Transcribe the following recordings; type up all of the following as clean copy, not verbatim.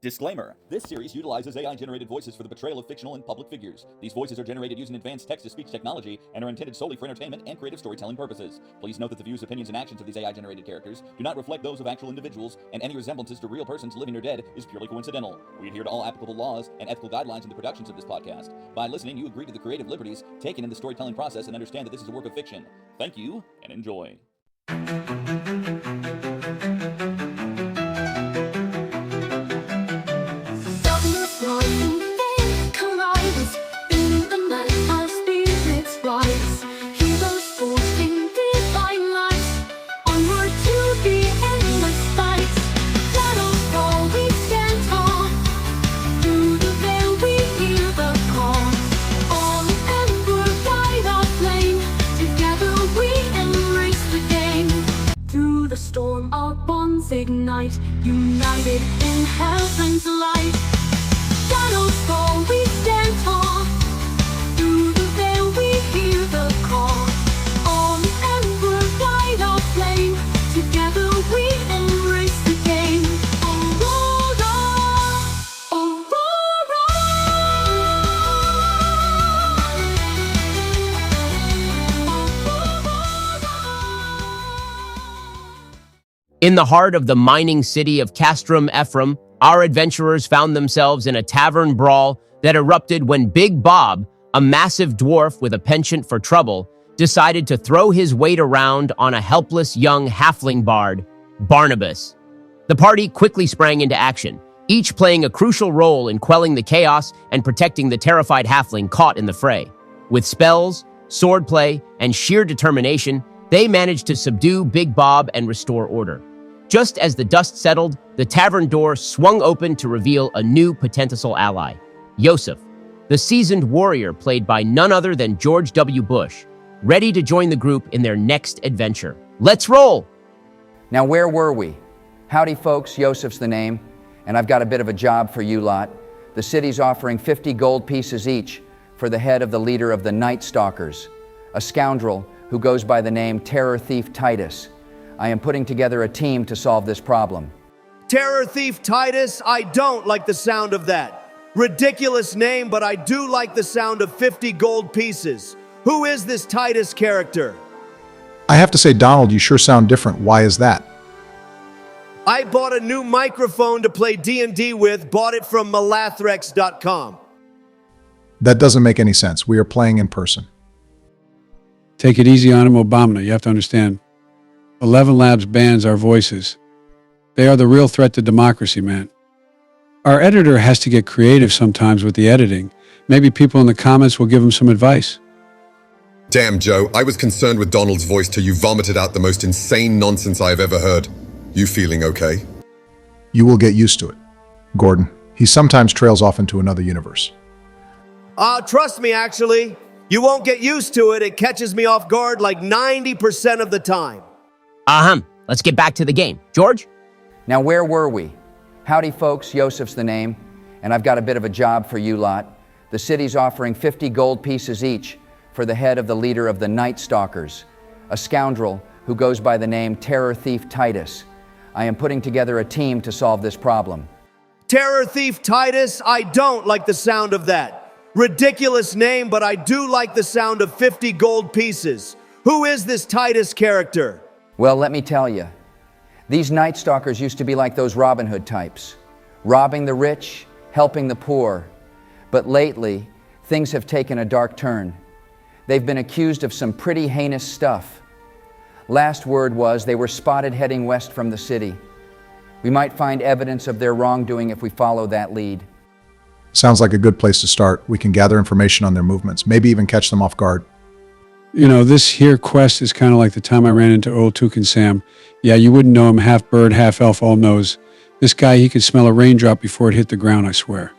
Disclaimer. This series utilizes AI-generated voices for the portrayal of fictional and public figures. These voices are generated using advanced text-to-speech technology and are intended solely for entertainment and creative storytelling purposes. Please note that the views, opinions, and actions of these AI-generated characters do not reflect those of actual individuals, and any resemblances to real persons living or dead is purely coincidental. We adhere to all applicable laws and ethical guidelines in the productions of this podcast. By listening, you agree to the creative liberties taken in the storytelling process and understand that this is a work of fiction. Thank you, and enjoy. Ignite, united in heaven's light. Shadows fall, we stand tall. Through the veil we hear the call. On emerald light our flame. Together we embrace the game. Aurora, Aurora. In the heart of the mining city of Castrum Ephraim, our adventurers found themselves in a tavern brawl that erupted when Big Bob, a massive dwarf with a penchant for trouble, decided to throw his weight around on a helpless young halfling bard, Barnabas. The party quickly sprang into action, each playing a crucial role in quelling the chaos and protecting the terrified halfling caught in the fray. With spells, swordplay, and sheer determination, they managed to subdue Big Bob and restore order. Just as the dust settled, the tavern door swung open to reveal a new potential ally, Yosef, the seasoned warrior played by none other than George W. Bush, ready to join the group in their next adventure. Let's roll! Now, where were we? Howdy, folks. Yosef's the name, and I've got a bit of a job for you lot. The city's offering 50 gold pieces each for the head of the leader of the Night Stalkers, a scoundrel who goes by the name Terror Thief Titus. I am putting together a team to solve this problem. Terror Thief Titus? I don't like the sound of that. Ridiculous name, but I do like the sound of 50 gold pieces. Who is this Titus character? I have to say, Donald, you sure sound different. Why is that? I bought a new microphone to play D&D with, bought it from malathrex.com. That doesn't make any sense. We are playing in person. Take it easy on him, Obama. You have to understand. 11 Labs bans our voices. They are the real threat to democracy, man. Our editor has to get creative sometimes with the editing. Maybe people in the comments will give him some advice. Damn, Joe, I was concerned with Donald's voice till you vomited out the most insane nonsense I have ever heard. You feeling okay? You will get used to it. Gordon, he sometimes trails off into another universe. Trust me, actually. You won't get used to it. It catches me off guard like 90% of the time. Let's get back to the game. George? Now, where were we? Howdy, folks. Yosef's the name, and I've got a bit of a job for you lot. The city's offering 50 gold pieces each for the head of the leader of the Night Stalkers, a scoundrel who goes by the name Terror Thief Titus. I am putting together a team to solve this problem. Terror Thief Titus? I don't like the sound of that. Ridiculous name, but I do like the sound of 50 gold pieces. Who is this Titus character? Well, let me tell you. These Night Stalkers used to be like those Robin Hood types, robbing the rich, helping the poor. But lately, things have taken a dark turn. They've been accused of some pretty heinous stuff. Last word was they were spotted heading west from the city. We might find evidence of their wrongdoing if we follow that lead. Sounds like a good place to start. We can gather information on their movements, maybe even catch them off guard. You know, this here quest is kind of like the time I ran into old Toucan Sam. Yeah, you wouldn't know him, half bird, half elf, all knows. This guy, he could smell a raindrop before it hit the ground, I swear.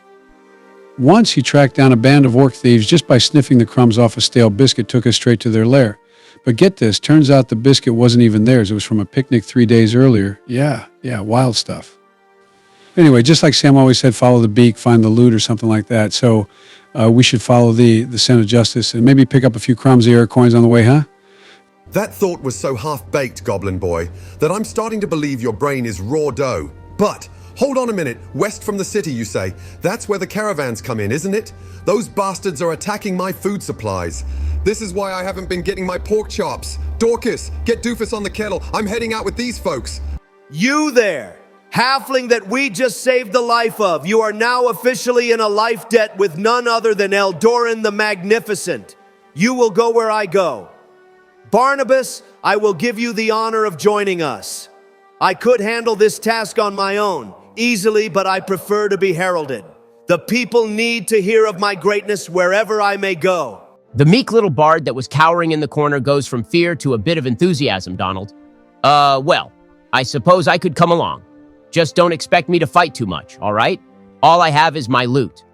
Once he tracked down a band of orc thieves just by sniffing the crumbs off a stale biscuit, took us straight to their lair. But get this, turns out the biscuit wasn't even theirs. It was from a picnic 3 days earlier. Yeah, wild stuff. Anyway, just like Sam always said, follow the beak, find the loot or something like that. So we should follow the scent of justice and maybe pick up a few crumbs here or coins on the way, huh? That thought was so half-baked, Goblin Boy, that I'm starting to believe your brain is raw dough. But Hold on a minute. West from the city, you say? That's where the caravans come in, isn't it? Those bastards are attacking my food supplies. This is why I haven't been getting my pork chops. Dorcas, get Doofus on the kettle. I'm heading out with these folks. You there, halfling that we just saved the life of. You are now officially in a life debt with none other than Eldoran the Magnificent. You will go where I go. Barnabas, I will give you the honor of joining us. I could handle this task on my own, easily, but I prefer to be heralded. The people need to hear of my greatness wherever I may go. The meek little bard that was cowering in the corner goes from fear to a bit of enthusiasm, Donald. Well, I suppose I could come along. Just don't expect me to fight too much, all right? All I have is my loot.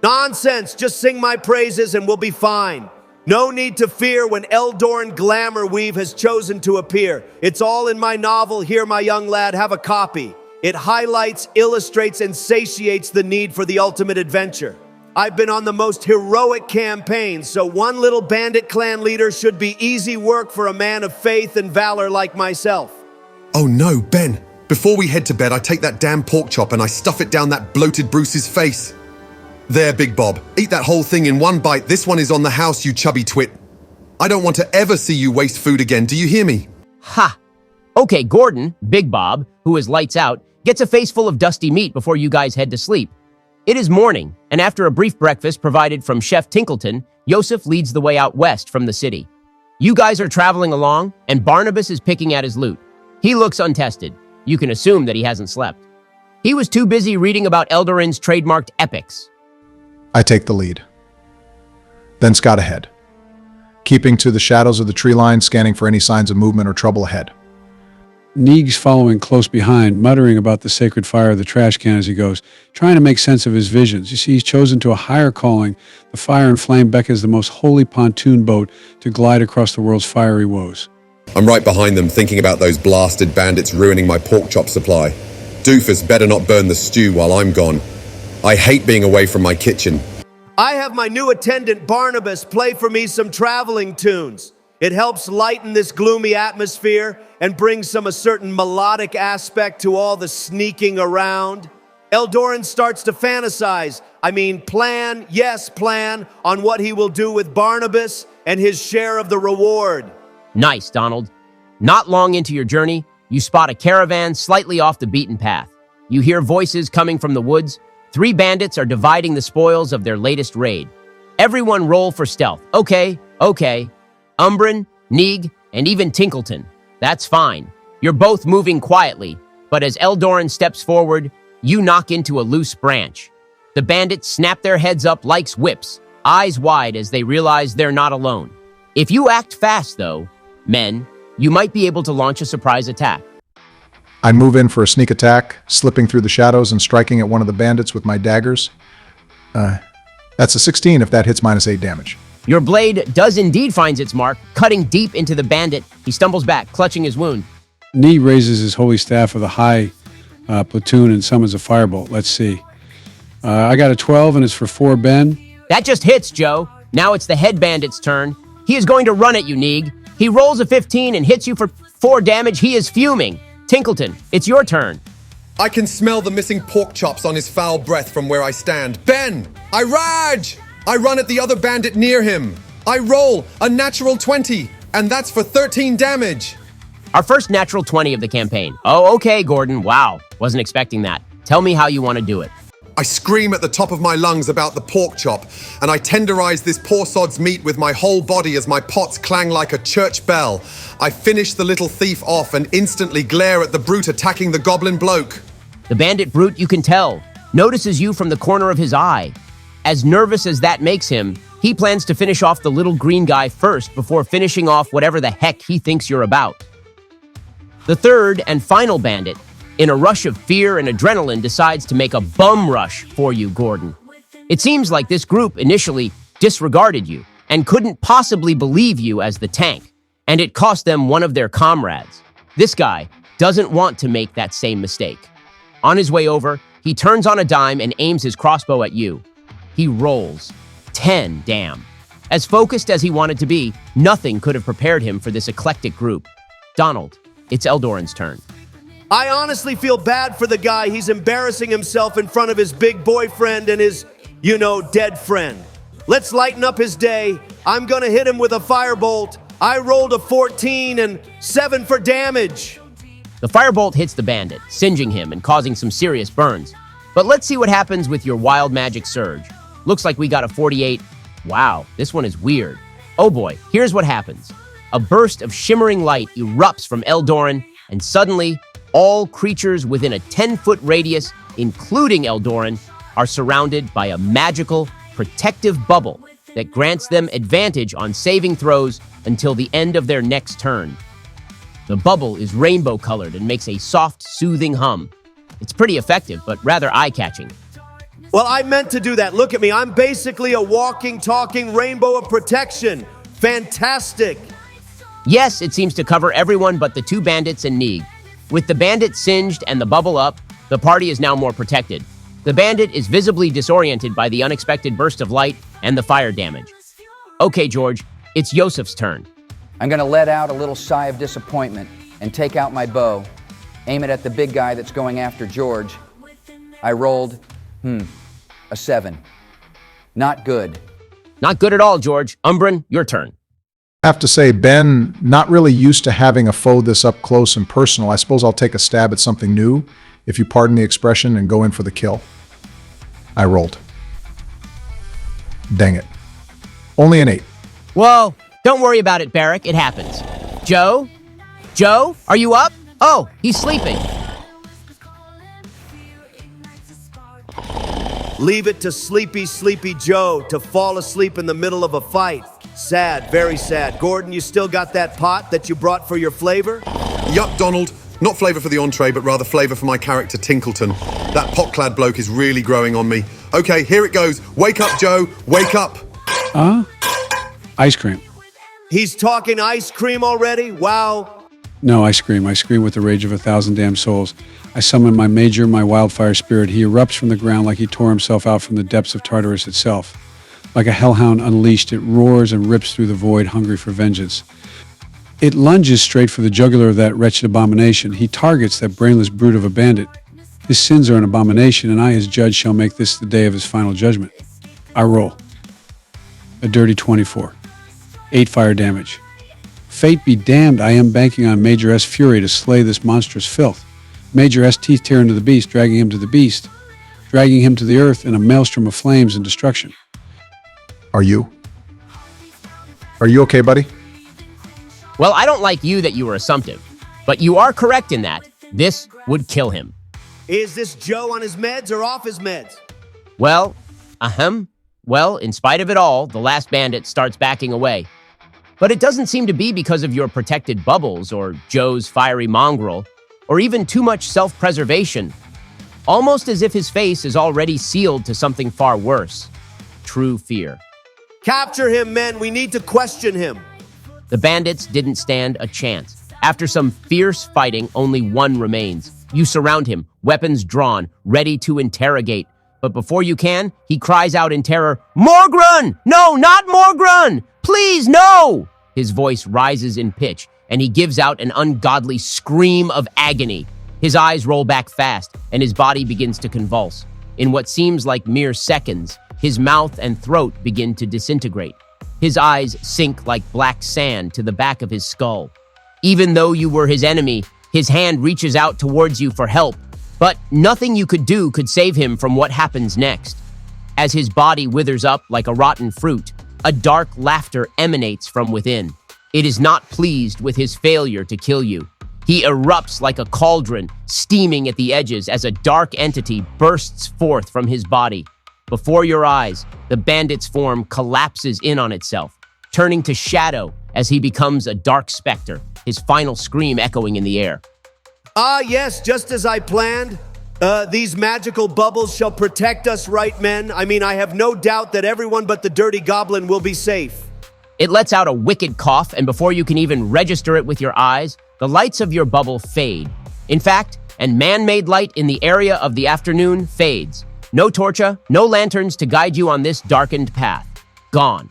Nonsense, just sing my praises and we'll be fine. No need to fear when Eldoran Glamour Weave has chosen to appear. It's all in my novel. Here, my young lad, have a copy. It highlights, illustrates, and satiates the need for the ultimate adventure. I've been on the most heroic campaign, so one little bandit clan leader should be easy work for a man of faith and valor like myself. Oh no, Ben. Before we head to bed, I take that damn pork chop and I stuff it down that bloated Bruce's face. There, Big Bob. Eat that whole thing in one bite. This one is on the house, you chubby twit. I don't want to ever see you waste food again. Do you hear me? Ha! Okay, Gordon, Big Bob, who is lights out, gets a face full of dusty meat before you guys head to sleep. It is morning, and after a brief breakfast provided from Chef Tinkleton, Yosef leads the way out west from the city. You guys are traveling along, and Barnabas is picking at his loot. He looks untested. You can assume that he hasn't slept. He was too busy reading about Eldoran's trademarked epics. I take the lead. Then Scott ahead, keeping to the shadows of the tree line, scanning for any signs of movement or trouble ahead. Neeg's following close behind, muttering about the sacred fire of the trash can as he goes, trying to make sense of his visions. You see, he's chosen to a higher calling. The fire and flame beckons the most holy pontoon boat to glide across the world's fiery woes. I'm right behind them, thinking about those blasted bandits ruining my pork chop supply. Doofus better not burn the stew while I'm gone. I hate being away from my kitchen. I have my new attendant Barnabas play for me some traveling tunes. It helps lighten this gloomy atmosphere and brings a certain melodic aspect to all the sneaking around. Eldoran starts to fantasize, plan on what he will do with Barnabas and his share of the reward. Nice, Donald. Not long into your journey, you spot a caravan slightly off the beaten path. You hear voices coming from the woods. 3 bandits are dividing the spoils of their latest raid. Everyone roll for stealth. Okay. Umbrin, Neeg, and even Tinkleton. That's fine. You're both moving quietly, but as Eldoran steps forward, you knock into a loose branch. The bandits snap their heads up like whips, eyes wide as they realize they're not alone. If you act fast, though, men, you might be able to launch a surprise attack. I move in for a sneak attack, slipping through the shadows and striking at one of the bandits with my daggers. That's a 16 if that hits -8 damage. Your blade does indeed find its mark, cutting deep into the bandit. He stumbles back, clutching his wound. Nee raises his holy staff of the high platoon and summons a firebolt. Let's see. I got a 12 and it's for 4 Ben. That just hits, Joe. Now it's the head bandit's turn. He is going to run at you, Neeg. He rolls a 15 and hits you for 4 damage. He is fuming. Tinkleton, it's your turn. I can smell the missing pork chops on his foul breath from where I stand. Ben! I rage! I run at the other bandit near him. I roll a natural 20, and that's for 13 damage. Our first natural 20 of the campaign. Oh, okay, Gordon. Wow. Wasn't expecting that. Tell me how you want to do it. I scream at the top of my lungs about the pork chop, and I tenderize this poor sod's meat with my whole body as my pots clang like a church bell. I finish the little thief off and instantly glare at the brute attacking the goblin bloke. The bandit brute, you can tell, notices you from the corner of his eye. As nervous as that makes him, he plans to finish off the little green guy first before finishing off whatever the heck he thinks you're about. The third and final bandit, in a rush of fear and adrenaline, decides to make a bum rush for you, Gordon. It seems like this group initially disregarded you and couldn't possibly believe you as the tank, and it cost them one of their comrades. This guy doesn't want to make that same mistake. On his way over, he turns on a dime and aims his crossbow at you. He rolls 10, damn. As focused as he wanted to be, nothing could have prepared him for this eclectic group. Donald, it's Eldoran's turn. I honestly feel bad for the guy. He's embarrassing himself in front of his big boyfriend and his, dead friend. Let's lighten up his day. I'm gonna hit him with a firebolt. I rolled a 14 and 7 for damage. The firebolt hits the bandit, singeing him and causing some serious burns. But let's see what happens with your wild magic surge. Looks like we got a 48. Wow, this one is weird. Oh boy, here's what happens. A burst of shimmering light erupts from Eldoran, and suddenly, all creatures within a 10-foot radius, including Eldoran, are surrounded by a magical, protective bubble that grants them advantage on saving throws until the end of their next turn. The bubble is rainbow-colored and makes a soft, soothing hum. It's pretty effective, but rather eye-catching. Well, I meant to do that. Look at me. I'm basically a walking, talking rainbow of protection. Fantastic. Yes, it seems to cover everyone but the two bandits and Neeg. With the bandit singed and the bubble up, the party is now more protected. The bandit is visibly disoriented by the unexpected burst of light and the fire damage. Okay, George, it's Yosef's turn. I'm going to let out a little sigh of disappointment and take out my bow, aim it at the big guy that's going after George. I rolled, a 7. Not good. Not good at all, George. Umbrin, your turn. I have to say, Ben, not really used to having a foe this up close and personal. I suppose I'll take a stab at something new, if you pardon the expression, and go in for the kill. I rolled. Dang it. Only an 8. Whoa, don't worry about it, Barrick. It happens. Joe? Joe, are you up? Oh, he's sleeping. Leave it to sleepy, sleepy Joe to fall asleep in the middle of a fight. Sad, very sad. Gordon, you still got that pot that you brought for your flavor? Yup, Donald. Not flavour for the entree, but rather flavour for my character, Tinkleton. That pot-clad bloke is really growing on me. Okay, here it goes. Wake up, Joe. Wake up. Ice cream. He's talking ice cream already? Wow. No, I scream. I scream with the rage of 1,000 damn souls. I summon my major, my wildfire spirit. He erupts from the ground like he tore himself out from the depths of Tartarus itself. Like a hellhound unleashed, it roars and rips through the void, hungry for vengeance. It lunges straight for the jugular of that wretched abomination. He targets that brainless brute of a bandit. His sins are an abomination, and I, as judge, shall make this the day of his final judgment. I roll. A dirty 24. 8 fire damage. Fate be damned, I am banking on Major S fury to slay this monstrous filth. Major S teeth tear into the beast, dragging him to the beast, dragging him to the earth in a maelstrom of flames and destruction. Are you okay, buddy? Well, I don't like you that you were assumptive, but you are correct in that this would kill him. Is this Joe on his meds or off his meds? Well, Well, in spite of it all, the last bandit starts backing away. But it doesn't seem to be because of your protected bubbles or Joe's fiery mongrel, or even too much self-preservation. Almost as if his face is already sealed to something far worse. True fear. Capture him, men. We need to question him. The bandits didn't stand a chance. After some fierce fighting, only one remains. You surround him, weapons drawn, ready to interrogate. But before you can, he cries out in terror, "Morgrun! No, not Morgrun! Please, no!" His voice rises in pitch, and he gives out an ungodly scream of agony. His eyes roll back fast, and his body begins to convulse. In what seems like mere seconds, his mouth and throat begin to disintegrate. His eyes sink like black sand to the back of his skull. Even though you were his enemy, his hand reaches out towards you for help, but nothing you could do could save him from what happens next. As his body withers up like a rotten fruit, a dark laughter emanates from within. It is not pleased with his failure to kill you. He erupts like a cauldron, steaming at the edges as a dark entity bursts forth from his body. Before your eyes, the bandit's form collapses in on itself, turning to shadow as he becomes a dark specter, his final scream echoing in the air. Ah, yes, just as I planned. These magical bubbles shall protect us, right, men? I mean, I have no doubt that everyone but the dirty goblin will be safe. It lets out a wicked cough, and before you can even register it with your eyes, the lights of your bubble fade. In fact, and man-made light in the area of the afternoon fades. No torcha, no lanterns to guide you on this darkened path. Gone.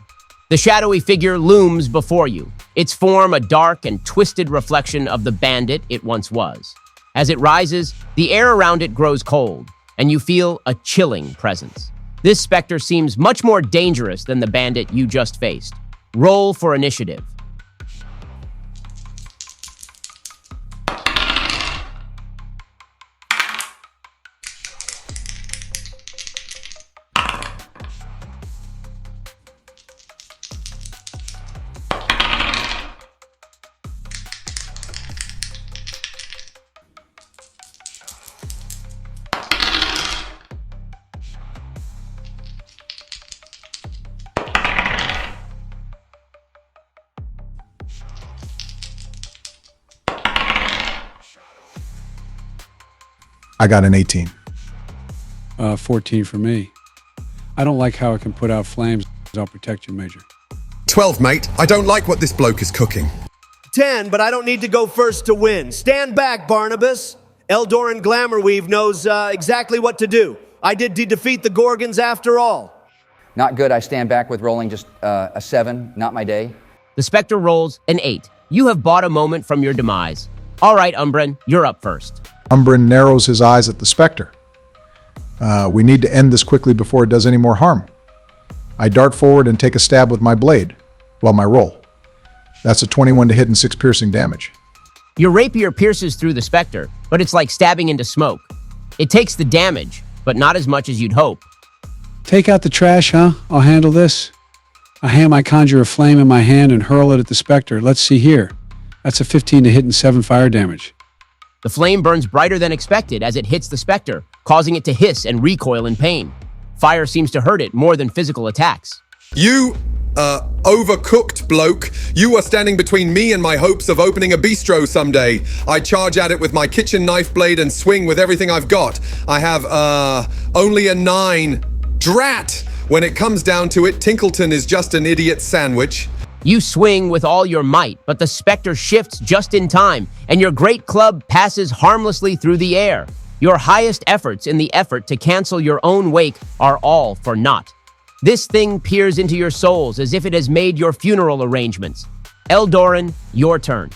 The shadowy figure looms before you, its form a dark and twisted reflection of the bandit it once was. As it rises, the air around it grows cold, and you feel a chilling presence. This Spectre seems much more dangerous than the bandit you just faced. Roll for initiative. I got an 18. 14 for me. I don't like how it can put out flames. I'll protect you, Major. 12, mate. I don't like what this bloke is cooking. 10, but I don't need to go first to win. Stand back, Barnabas. Eldoran Glamourweave knows exactly what to do. I did defeat the Gorgons after all. Not good. I stand back with rolling just a 7. Not my day. The Spectre rolls an 8. You have bought a moment from your demise. All right, Umbren, you're up first. Umbren narrows his eyes at the Spectre. We need to end this quickly before it does any more harm. I dart forward and take a stab with my blade. Well, my roll. That's a 21 to hit and 6 piercing damage. Your rapier pierces through the Spectre, but it's like stabbing into smoke. It takes the damage, but not as much as you'd hope. Take out the trash, huh? I'll handle this. I conjure a flame in my hand and hurl it at the Spectre. Let's see here. That's a 15 to hit and 7 fire damage. The flame burns brighter than expected as it hits the Spectre, causing it to hiss and recoil in pain. Fire seems to hurt it more than physical attacks. You, overcooked bloke. You are standing between me and my hopes of opening a bistro someday. I charge at it with my kitchen knife blade and swing with everything I've got. I have, only a 9. Drat! When it comes down to it, Tinkleton is just an idiot sandwich. You swing with all your might, but the Spectre shifts just in time, and your great club passes harmlessly through the air. Your highest efforts in the effort to cancel your own wake are all for naught. This thing peers into your souls as if it has made your funeral arrangements. Eldoran, your turn.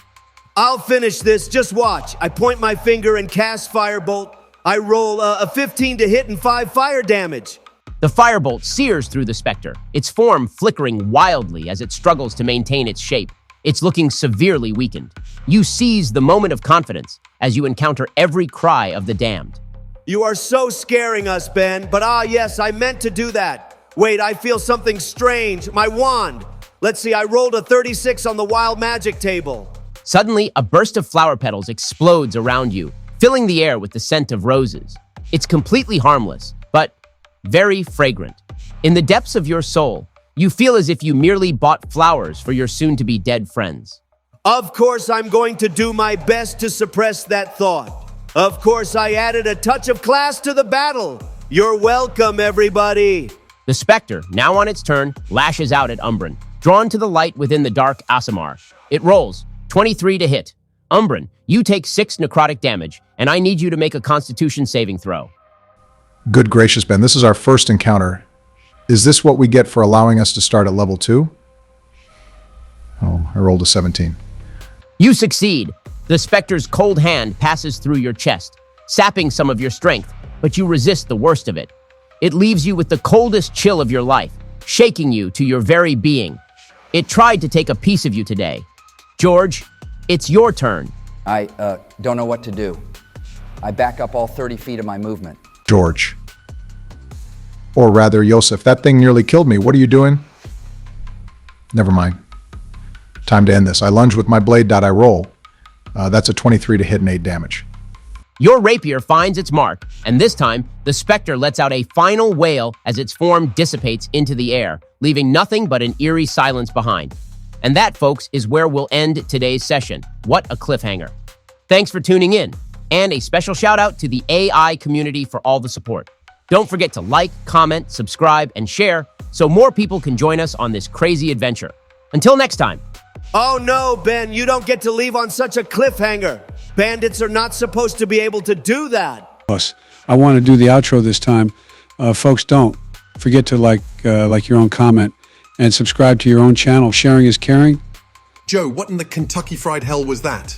I'll finish this, just watch. I point my finger and cast Firebolt. I roll a 15 to hit and 5 fire damage. The firebolt sears through the Spectre, its form flickering wildly as it struggles to maintain its shape. It's looking severely weakened. You seize the moment of confidence as you encounter every cry of the damned. You are so scaring us, Ben, but yes, I meant to do that. Wait, I feel something strange. My wand. Let's see, I rolled a 36 on the wild magic table. Suddenly, a burst of flower petals explodes around you, filling the air with the scent of roses. It's completely harmless, but very fragrant. In the depths of your soul, you feel as if you merely bought flowers for your soon-to-be dead friends. Of course, I'm going to do my best to suppress that thought. Of course, I added a touch of class to the battle. You're welcome, everybody. The Spectre, now on its turn, lashes out at Umbren, drawn to the light within the dark Aasimar. It rolls, 23 to hit. Umbren, you take 6 necrotic damage, and I need you to make a Constitution saving throw. Good gracious, Ben, this is our first encounter. Is this what we get for allowing us to start at level 2? Oh, I rolled a 17. You succeed. The Spectre's cold hand passes through your chest, sapping some of your strength, but you resist the worst of it. It leaves you with the coldest chill of your life, shaking you to your very being. It tried to take a piece of you today. George, it's your turn. I don't know what to do. I back up all 30 feet of my movement. George. Or rather, Yosef, that thing nearly killed me. What are you doing? Never mind. Time to end this. I lunge with my blade. I roll. That's a 23 to hit and 8 damage. Your rapier finds its mark, and this time, the Spectre lets out a final wail as its form dissipates into the air, leaving nothing but an eerie silence behind. And that, folks, is where we'll end today's session. What a cliffhanger. Thanks for tuning in, and a special shout out to the AI community for all the support. Don't forget to like, comment, subscribe, and share so more people can join us on this crazy adventure. Until next time. Oh no, Ben, you don't get to leave on such a cliffhanger. Bandits are not supposed to be able to do that. Plus, I want to do the outro this time. Folks, don't forget to like your own comment and subscribe to your own channel. Sharing is caring. Joe, what in the Kentucky Fried Hell was that?